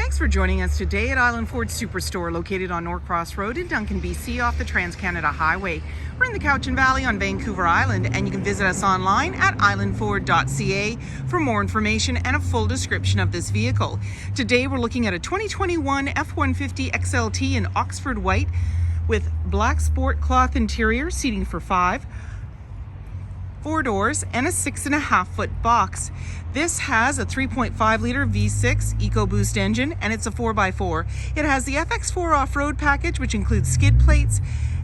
Thanks for joining us today at Island Ford Superstore, located on Norcross Road in Duncan, BC, off the Trans-Canada Highway. We're in the Cowichan Valley on Vancouver Island, and you can visit us online at islandford.ca for more information and a full description of this vehicle. Today we're looking at a 2021 F-150 XLT in Oxford White with black sport cloth interior, seating for 5, 4 doors, and a 6.5-foot box. This has a 3.5 liter V6 EcoBoost engine, and it's a 4x4. It has the FX4 off-road package, which includes skid plates,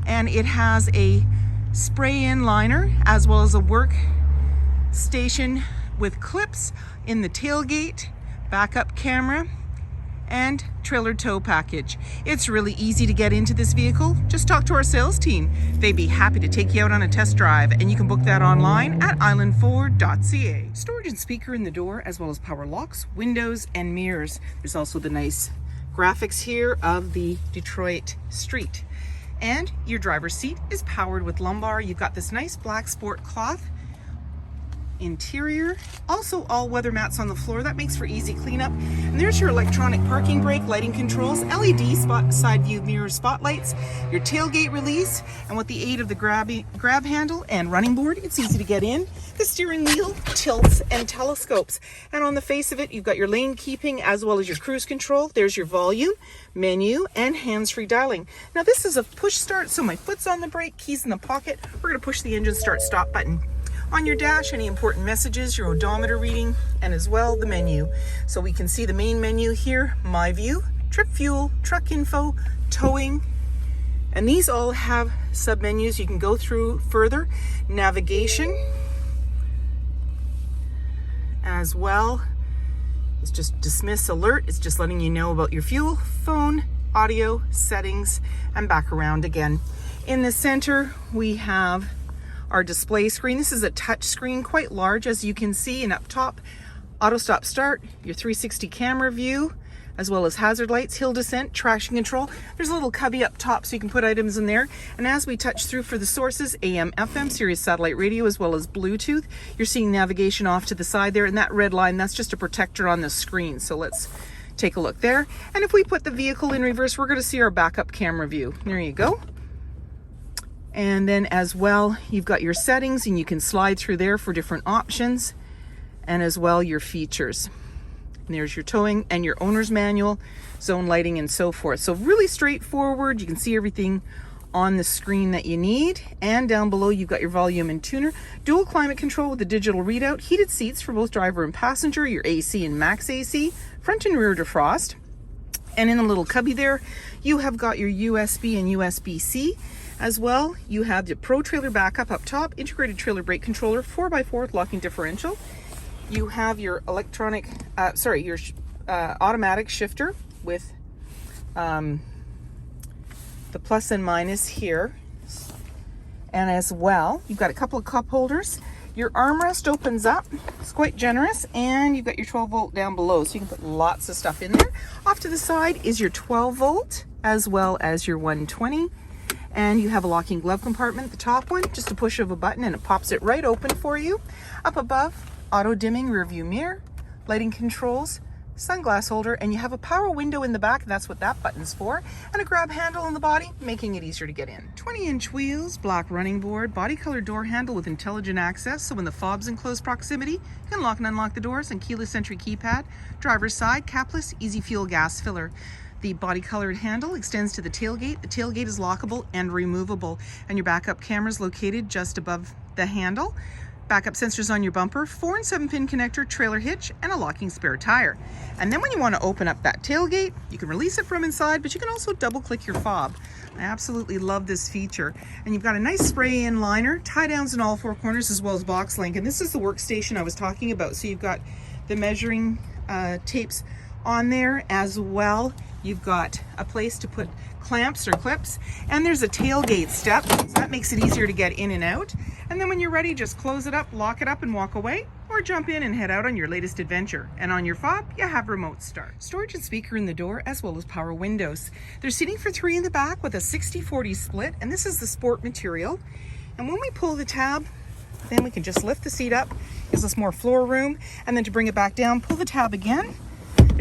and it has a spray-in liner as well as a work station with clips in the tailgate, backup camera, and trailer tow package. It's really easy to get into this vehicle. Just talk to our sales team. They'd be happy to take you out on a test drive, and you can book that online at islandford.ca. Storage and speaker in the door, as well as power locks, windows, and mirrors. There's also the nice graphics here of the Detroit street. And your driver's seat is powered with lumbar. You've got this nice black sport cloth interior, also all weather mats on the floor. That makes for easy cleanup. And there's your electronic parking brake, lighting controls, LED side view mirror spotlights, your tailgate release, and with the aid of the grab handle and running board, it's easy to get in. The steering wheel tilts and telescopes, and on the face of it you've got your lane keeping as well as your cruise control. There's your volume, menu, and hands-free dialing. Now this is a push start, so my foot's on the brake, keys in the pocket. We're going to push the engine start stop button. On your dash, any important messages, your odometer reading, and as well the menu. So we can see the main menu here, My View, Trip Fuel, Truck Info, Towing, and these all have sub-menus you can go through further. Navigation, as well. It's just dismiss alert. It's just letting you know about your fuel, phone, audio, settings, and back around again. In the center, we have our display screen. This is a touch screen, quite large as you can see, and up top, auto stop start, your 360 camera view, as well as hazard lights, hill descent, traction control. There's a little cubby up top so you can put items in there. And as we touch through for the sources, AM, FM, Sirius satellite radio, as well as Bluetooth. You're seeing navigation off to the side there, and that red line, that's just a protector on the screen. So let's take a look there. And if we put the vehicle in reverse, we're going to see our backup camera view. There you go. And then as well, you've got your settings, and you can slide through there for different options, and as well your features. And there's your towing and your owner's manual, zone lighting, and so forth. So really straightforward. You can see everything on the screen that you need. And down below, you've got your volume and tuner, dual climate control with a digital readout, heated seats for both driver and passenger, your AC and max AC, front and rear defrost. And in a little cubby there, you have got your USB and USB-C. As well, you have the Pro Trailer backup up top, integrated trailer brake controller, 4x4 locking differential. You have your electronic, automatic shifter with the plus and minus here. And as well, you've got a couple of cup holders. Your armrest opens up, it's quite generous, and you've got your 12 volt down below, so you can put lots of stuff in there. Off to the side is your 12 volt, as well as your 120. And you have a locking glove compartment, the top one, just a push of a button and it pops it right open for you. Up above, auto dimming rear view mirror, lighting controls, sunglass holder, and you have a power window in the back, and that's what that button's for, and a grab handle on the body, making it easier to get in. 20-inch wheels, black running board, body color door handle with intelligent access, so when the fob's in close proximity, you can lock and unlock the doors, and keyless entry keypad. Driver's side, capless, easy fuel gas filler. The body colored handle extends to the tailgate. The tailgate is lockable and removable, and your backup camera is located just above the handle. Backup sensors on your bumper, 4 and 7 pin connector, trailer hitch, and a locking spare tire. And then when you want to open up that tailgate, you can release it from inside, but you can also double click your fob. I absolutely love this feature. And you've got a nice spray in liner, tie downs in all 4 corners, as well as box link. And this is the workstation I was talking about. So you've got the measuring tapes on there as well. You've got a place to put clamps or clips, and there's a tailgate step, so that makes it easier to get in and out. And then when you're ready, just close it up, lock it up, and walk away, or jump in and head out on your latest adventure. And on your fob, you have remote start. Storage and speaker in the door, as well as power windows. There's seating for 3 in the back with a 60-40 split, and this is the sport material. And when we pull the tab, then we can just lift the seat up, gives us more floor room, and then to bring it back down, pull the tab again.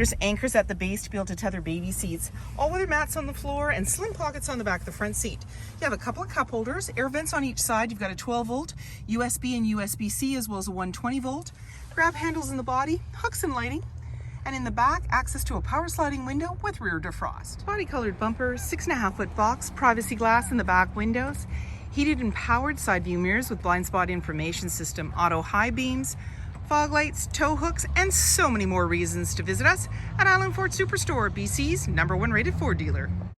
There's anchors at the base to be able to tether baby seats. All-weather mats on the floor and slim pockets on the back of the front seat. You have a couple of cup holders, air vents on each side. You've got a 12-volt USB and USB-C, as well as a 120-volt. Grab handles in the body, hooks and lighting. And in the back, access to a power sliding window with rear defrost. Body colored bumpers, 6.5-foot box, privacy glass in the back windows, heated and powered side view mirrors with blind spot information system, auto high beams, fog lights, tow hooks, and so many more reasons to visit us at Island Ford Superstore, BC's #1 rated Ford dealer.